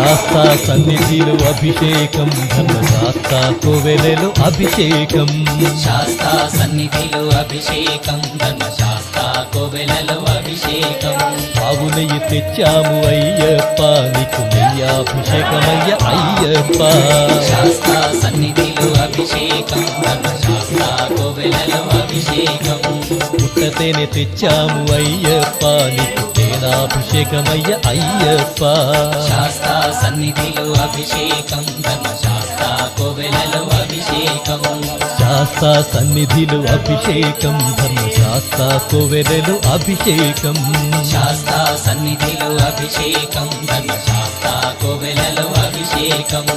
శాస్తా సన్నిధిలో అభిషేకం ధర్మశాస్త్ర కోవెలలో అభిషేకం శాస్తా సన్నిధిలో అభిషేకం ధర్మశాస్త్ర కోవెలలో అభిషేకం ఆవు నెయ్యి తెచ్చాము అయ్యప్ప నీకు నెయ్యాభిషేకమయ్య అయ్యప్ప శాస్తా సన్నిధిలో అభిషేకం ధర్మశాస్త్ర కోవెలలో అభిషేకం పుట్టతేనే తెచ్చాము అయ్యప్ప నీకు తేనాభిషేకమయ్య అయ్యప్ప శాస్తా సన్నిధిలో అభిషేకం ధర్మశాస్త్ర కోవెలలో అభిషేకం శాస్తా సన్నిధిలో అభిషేకం ధర్మశాస్త్ర కోవెలలో అభిషేకం శాస్తా సన్నిధిలో అభిషేకం ధర్మశాస్త్ర కోవెలలో అభిషేకం